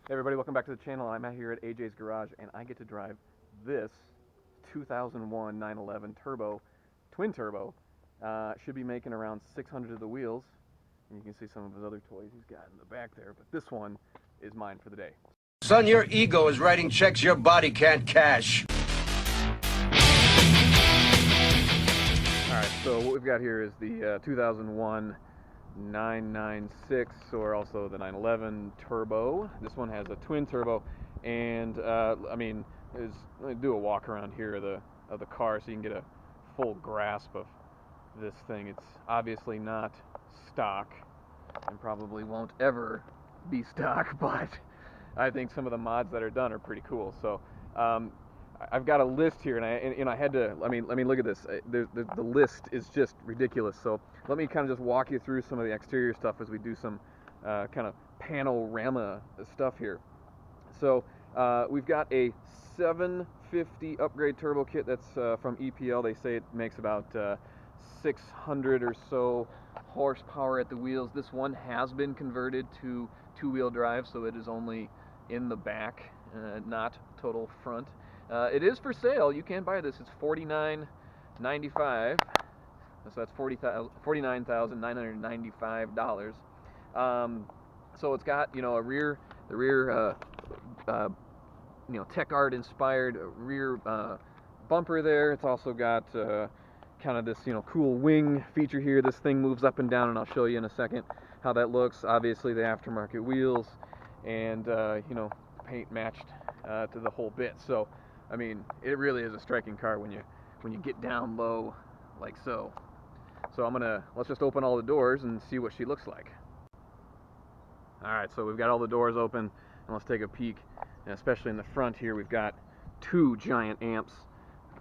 Hey everybody, welcome back to the channel. I'm out here at AJ's Garage and I get to drive this 2001 911 Turbo, Twin Turbo. Should be making around 600 of the wheels, and you can see some of his other toys he's got in the back there, but this one is mine for the day. Son, your ego is writing checks your body can't cash. Alright, so what we've got here is the 2001 996, or also the 911 Turbo. This one has a twin turbo, and let me do a walk around here of the car so you can get a full grasp of this thing. It's obviously not stock, and probably won't ever be stock, but I think some of the mods that are done are pretty cool. So I've got a list here, and I had to. Let me look at this. The list is just ridiculous. So let me kind of just walk you through some of the exterior stuff as we do some kind of panorama stuff here. So we've got a 750 upgrade turbo kit that's from EPL. They say it makes about 600 or so horsepower at the wheels. This one has been converted to two-wheel drive, so it is only in the back, not total front. It is for sale. You can buy this. It's $49.95. So that's $49,995. So it's got the rear Tech Art inspired rear bumper there. It's also got kind of this cool wing feature here. This thing moves up and down, and I'll show you in a second how that looks. Obviously the aftermarket wheels, and paint matched to the whole bit. So I mean, it really is a striking car when you get down low like so. So let's just open all the doors and see what she looks like. Alright, so we've got all the doors open, and let's take a peek. And especially in the front here, we've got two giant amps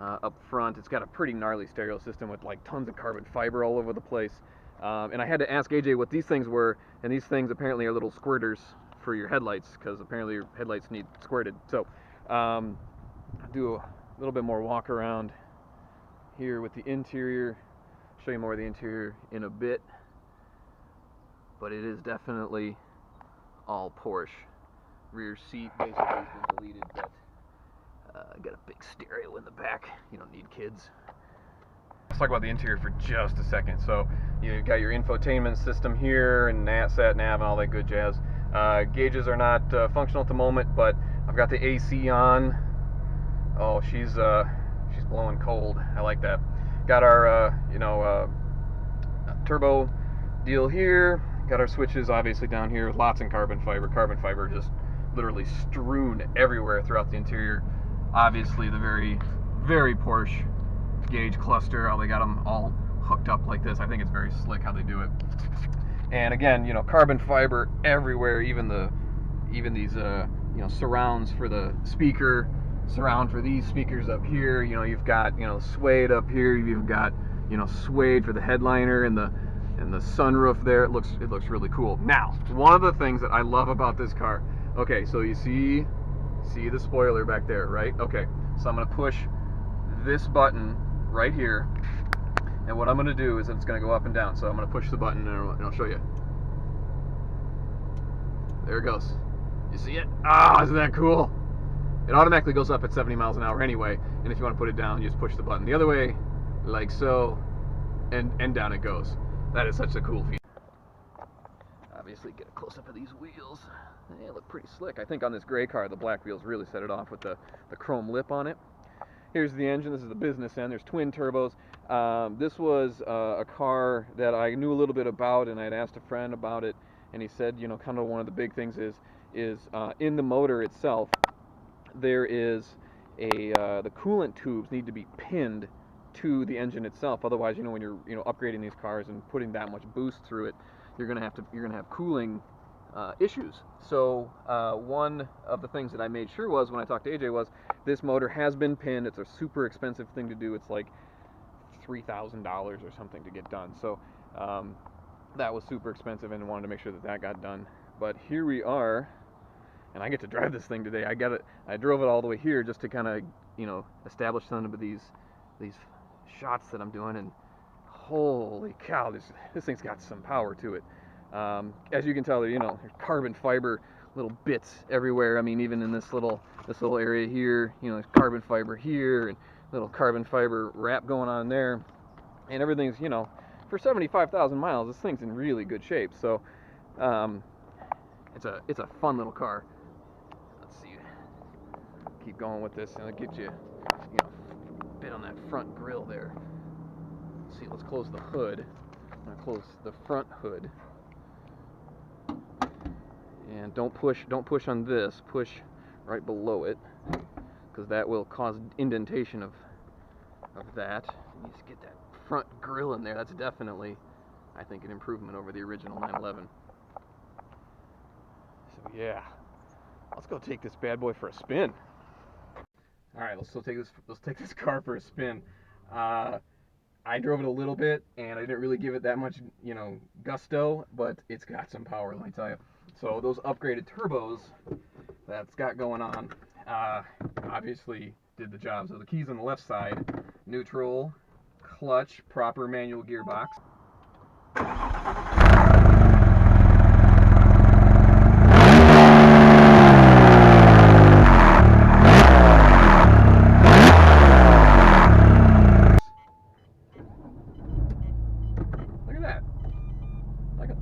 up front. It's got a pretty gnarly stereo system with like tons of carbon fiber all over the place. And I had to ask AJ what these things were, and these things apparently are little squirters for your headlights, because apparently your headlights need squirted. So do a little bit more walk around here with the interior. Show you more of the interior in a bit, but it is definitely all Porsche. Rear seat basically has been deleted, but got a big stereo in the back. You don't need kids. Let's talk about the interior for just a second. So you got your infotainment system here, and sat nav and all that good jazz. Gauges are not functional at the moment, but I've got the AC on. Oh, she's blowing cold. I like that. Got our turbo deal here. Got our switches obviously down here. Lots of carbon fiber. Carbon fiber just literally strewn everywhere throughout the interior. Obviously the very, very Porsche gauge cluster. They got them all hooked up like this. I think it's very slick how they do it. And again, carbon fiber everywhere. Even these surrounds for the speaker. Surround for these speakers up here. You've got suede up here. You've got suede for the headliner and the sunroof there. It looks really cool. Now, one of the things that I love about this car. Okay, so you see the spoiler back there, right? Okay, so I'm gonna push this button right here, and what I'm gonna do is it's gonna go up and down. So I'm gonna push the button and I'll show you. There it goes. You see it? Ah, isn't that cool? It automatically goes up at 70 miles an hour anyway, and if you want to put it down, you just push the button the other way, like so, and down it goes. That is such a cool feature. Obviously, get a close-up of these wheels. They look pretty slick. I think on this gray car, the black wheels really set it off with the chrome lip on it. Here's the engine. This is the business end. There's twin turbos. This was a car that I knew a little bit about, and I'd asked a friend about it, and he said, kind of one of the big things is in the motor itself, there is the coolant tubes need to be pinned to the engine itself. Otherwise, when you're upgrading these cars and putting that much boost through it, you're gonna have cooling issues. So one of the things that I made sure was when I talked to AJ was this motor has been pinned. It's a super expensive thing to do. It's like $3,000 or something to get done. So that was super expensive, and wanted to make sure that got done. But here we are. And I get to drive this thing today. I drove it all the way here just to kind of, establish some of these shots that I'm doing. And holy cow, this thing's got some power to it. As you can tell, there's carbon fiber little bits everywhere. I mean, even in this little area here, you know, there's carbon fiber here and little carbon fiber wrap going on there, and everything's, you know, for 75,000 miles, this thing's in really good shape. So it's a fun little car. Let's see, keep going with this, and it gives you, you know, a bit on that front grille there. Let's see, let's close the hood. I'm gonna close the front hood, and don't push on this. Push right below it, because that will cause indentation of that. You just get that front grille in there. That's definitely, I think, an improvement over the original 911. So yeah, let's go take this bad boy for a spin. All right, let's take this car for a spin. I drove it a little bit, and I didn't really give it that much, you know, gusto, but it's got some power, let me tell you. So those upgraded turbos that's got going on, obviously did the job. So the keys on the left side, neutral, clutch, proper manual gearbox. Look at that.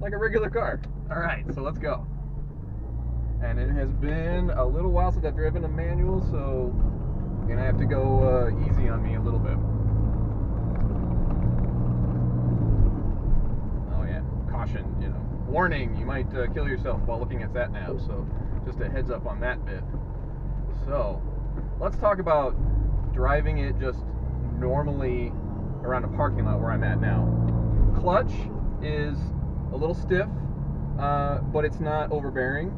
Like a regular car. All right, so let's go. And it has been a little while since I've driven a manual, so you're gonna have to go easy on me a little bit. Oh yeah, caution, you know, warning, you might kill yourself while looking at sat nav, so just a heads up on that bit. So let's talk about driving it just normally around a parking lot where I'm at now. Clutch is a little stiff, but it's not overbearing.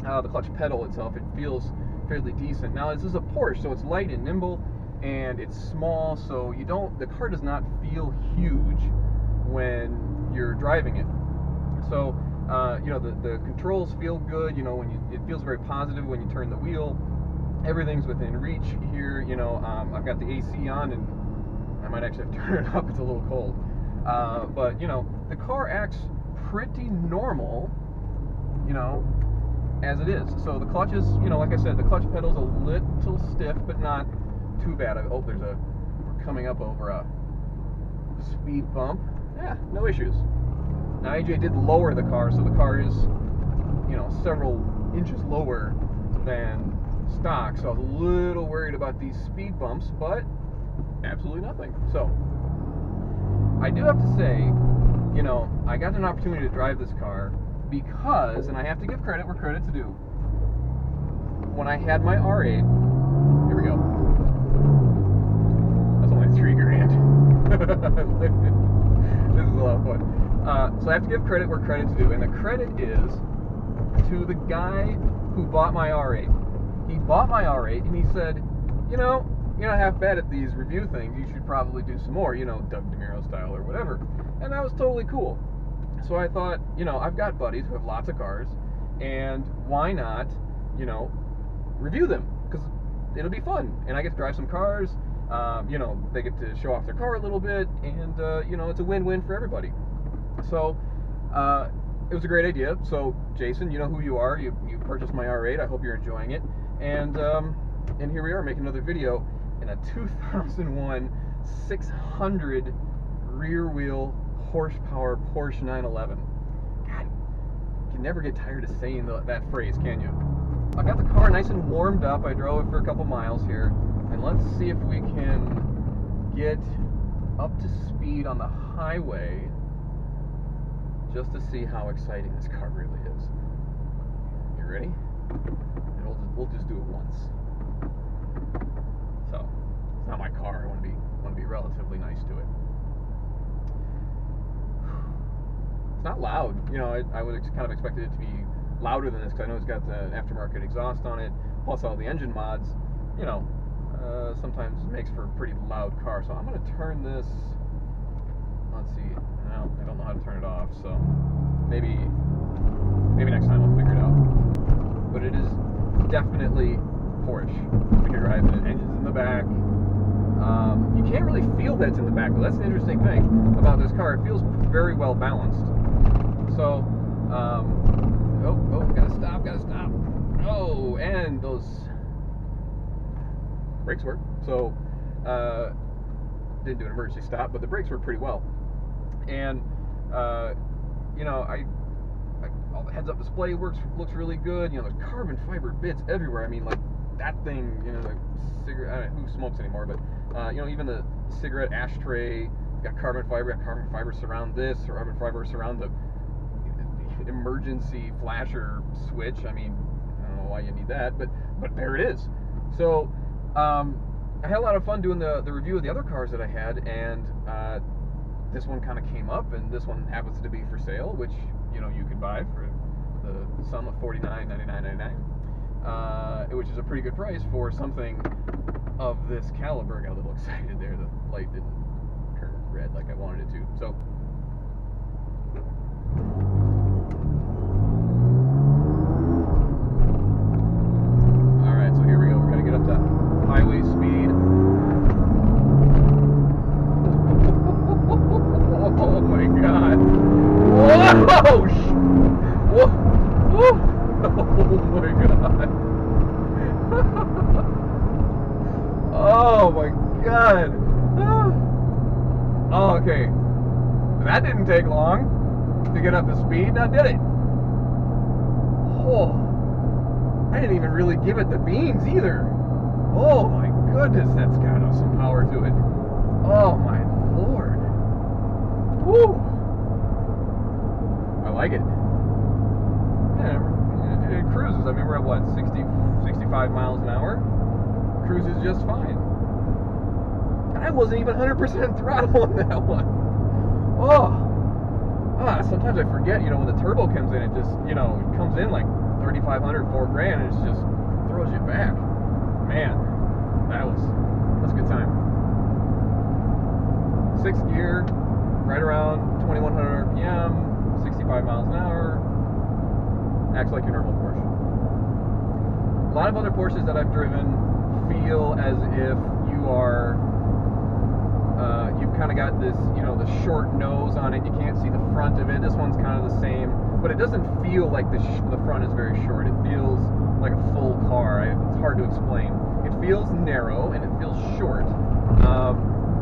The clutch pedal itself, it feels fairly decent. Now this is a Porsche, so it's light and nimble, and it's small, so the car does not feel huge when you're driving it. So you know, the controls feel good. You know, it feels very positive when you turn the wheel. Everything's within reach here. You know, I've got the AC on, and I might actually have to turn it up. It's a little cold, but you know, the car acts pretty normal, you know, as it is. So the clutch is, you know, like I said, the clutch pedal's a little stiff, but not too bad. Oh, we're coming up over a speed bump. Yeah, no issues. Now AJ did lower the car, so the car is, you know, several inches lower than stock. So I was a little worried about these speed bumps, but absolutely nothing. So I do have to say, you know, I got an opportunity to drive this car because, and I have to give credit where credit's due, when I had my R8, here we go, that's only $3,000. This is a lot of fun. So I have to give credit where credit's due, and the credit is to the guy who bought my R8. He bought my R8, and he said, you know, you're not half bad at these review things, you should probably do some more, you know, Doug DeMuro style or whatever. And that was totally cool. So I thought, you know, I've got buddies who have lots of cars, and why not, you know, review them? Because it'll be fun, and I get to drive some cars. You know, they get to show off their car a little bit, and you know, it's a win-win for everybody. So it was a great idea. So Jason, you know who you are. You purchased my R8. I hope you're enjoying it. And here we are making another video in a 2001 600 rear-wheel horsepower Porsche 911. God, you can never get tired of saying that phrase, can you? I got the car nice and warmed up. I drove it for a couple miles here, and let's see if we can get up to speed on the highway just to see how exciting this car really is. You ready? And we'll just do it once. So it's not my car. I want to be relatively nice to it. It's not loud. You know, I would kind of expected it to be louder than this, because I know it's got the aftermarket exhaust on it, plus all the engine mods. You know, sometimes makes for a pretty loud car. So I'm going to turn this. Let's see. I don't know how to turn it off, so maybe next time I'll figure it out. But it is definitely Porsche when you're driving it. Engine's in the back. You can't really feel that it's in the back, though. That's the interesting thing about this car. It feels very well balanced. So Oh, gotta stop. Oh, and those brakes work. So, didn't do an emergency stop, but the brakes work pretty well. And, you know, all the heads-up display looks really good. You know, there's carbon fiber bits everywhere. I mean, like, that thing, you know, the cigarette, I don't know who smokes anymore, but, you know, even the cigarette ashtray, got carbon fiber surround this, carbon fiber surround the emergency flasher switch. I mean, I don't know why you need that, but there it is. So, I had a lot of fun doing the review of the other cars that I had, and this one kind of came up, and this one happens to be for sale, which, you know, you can buy for the sum of $49.99, which is a pretty good price for something of this caliber. I got a little excited there. The light didn't turn red like I wanted it to. So, all right, so here we go. We're gonna get up to highway speed. Oh my God! Whoa! Whoa! Oh my God! Oh my God! Oh, okay. That didn't take long to get up to speed. Now did it? Oh! I didn't even really give it the beans either. Oh my goodness, that's got some power to it. Oh my Lord. Woo! I like it. Yeah, it cruises. I mean, we're at what, 65 miles an hour? Cruises just fine. And I wasn't even 100% throttle on that one. Oh! Sometimes I forget, you know, when the turbo comes in, it just, you know, it comes in like 3,500, $4,000, and it just throws you back. Man, that's a good time. 6th gear, right around 2,100 RPM, 65 miles an hour. Acts like your normal Porsche. A lot of other Porsches that I've driven feel as if you are, you've kind of got this, you know, the short nose on it. You can't see the front of it. This one's kind of the same, but it doesn't feel like the front is very short. It feels like a full car. It's hard to explain. It feels narrow and it feels short,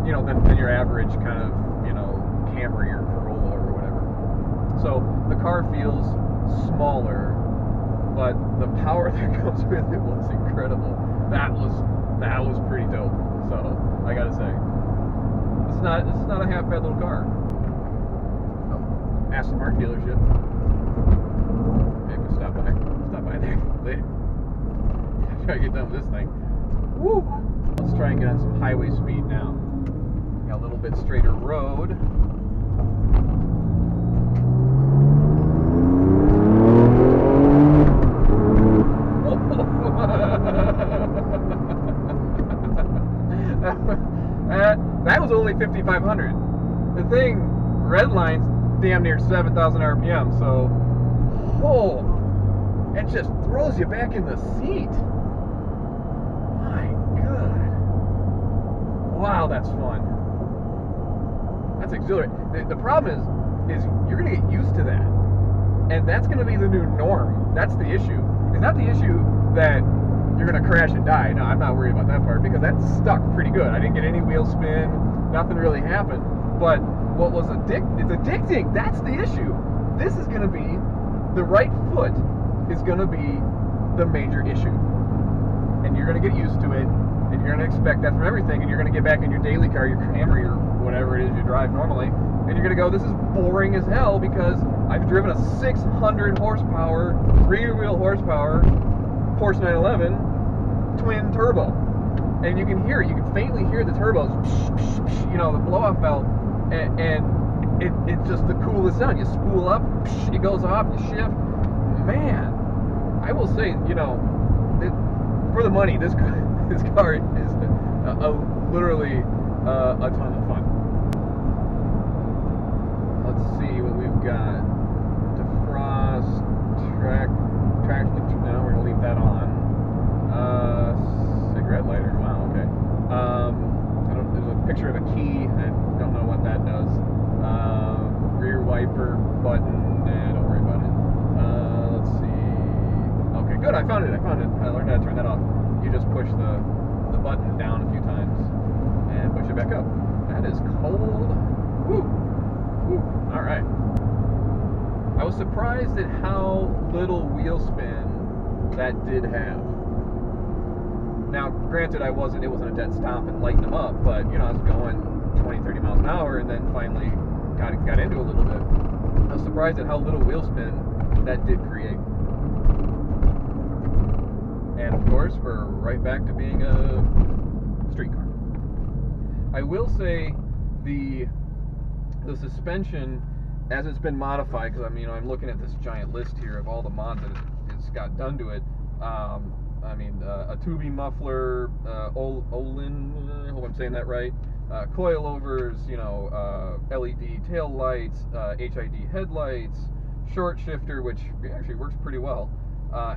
you know, than your average kind of, you know, Camry or Corolla or whatever. So the car feels smaller, but the power that comes with it was incredible. That was pretty dope. So I gotta say, this is not a half bad little car. Oh, Aston Martin dealership. Maybe we'll stop by there later. Try to get done with this thing. Woo! Let's try and get on some highway speed now. Got a little bit straighter road. That was only 5,500. The thing redlines damn near 7,000 RPM, so it just throws you back in the seat. My God. Wow, that's fun. That's exhilarating. The problem is you're going to get used to that. And that's going to be the new norm. That's the issue. It's not the issue that you're going to crash and die. No, I'm not worried about that part because that's stuck pretty good. I didn't get any wheel spin. Nothing really happened. But what was it's addicting. That's the issue. This is going to be, the right foot is going to be the major issue. And you're going to get used to it. And you're going to expect that from everything. And you're going to get back in your daily car, your Camry or whatever it is you drive normally. And you're going to go, this is boring as hell because I've driven a 600 horsepower, rear wheel horsepower Porsche 911 twin turbo. And you can hear it. You can faintly hear the turbos, you know, the blow-off valve. And it's just the coolest sound. You spool up, it goes off, you shift. Man, I will say, you know, for the money, this car is literally a ton of fun. Let's see what we've got. Defrost, traction. No, we're gonna leave that on. Cigarette lighter. Wow. Okay. There's a picture of a key. I don't know what that does. Rear wiper button. Don't worry about it. Let's I found it. I learned how to turn that off. You just push the button down a few times and push it back up. That is cold. Woo. Woo. All right. I was surprised at how little wheel spin that did have. Now, granted, it wasn't a dead stop and lighten them up, but you know, I was going 20, 30 miles an hour, and then finally got into a little bit. I was surprised at how little wheel spin that did create. And of course, we're right back to being a street car. I will say the suspension, as it's been modified, because I'm looking at this giant list here of all the mods that it's got done to it. A tubing muffler, Olin, I hope I'm saying that right. Coilovers, LED tail lights, HID headlights, short shifter, which actually works pretty well.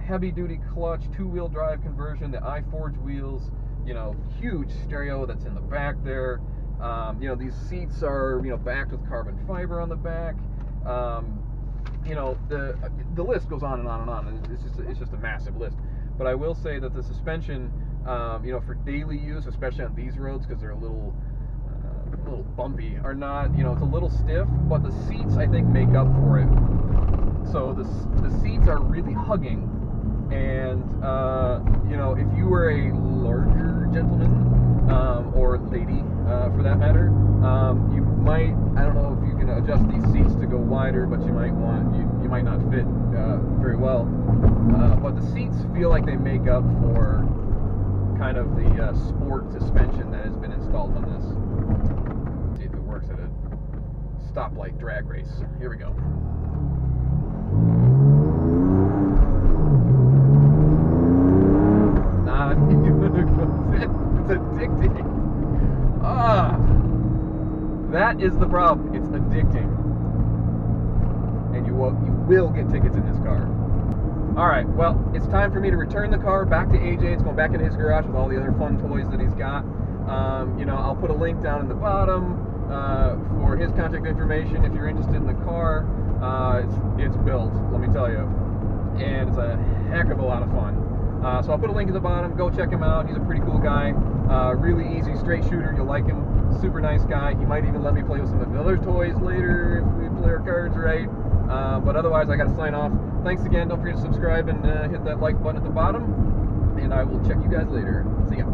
Heavy duty clutch, 2-wheel drive conversion, the iForge wheels, huge stereo that's in the back there. These seats are, backed with carbon fiber on the back. The list goes on and on and on, and it's just a massive list. But I will say that the suspension, for daily use, especially on these roads, because they're a little bumpy, are not, it's a little stiff, but the seats, I think, make up for it. So the seats are really hugging, and if you were a larger gentleman or lady, for that matter, you might, I don't know if you can adjust these seats to go wider, but you might not fit very well. But the seats feel like they make up for kind of the sport suspension that has been installed on this. Let's see if it works at a stoplight drag race. Here we go. It's addicting. That is the problem. It's addicting, and you will get tickets in this car. All right, well, it's time for me to return the car back to AJ. It's going back into his garage with all the other fun toys that he's got. I'll put a link down in the bottom for his contact information if you're interested in the car. It's built, let me tell you, and it's a heck of a lot of fun. So I'll put a link at the bottom. Go check him out. He's a pretty cool guy. Really easy, straight shooter. You'll like him. Super nice guy. He might even let me play with some of the other toys later if we play our cards right. But otherwise, I got to sign off. Thanks again. Don't forget to subscribe and hit that like button at the bottom. And I will check you guys later. See ya.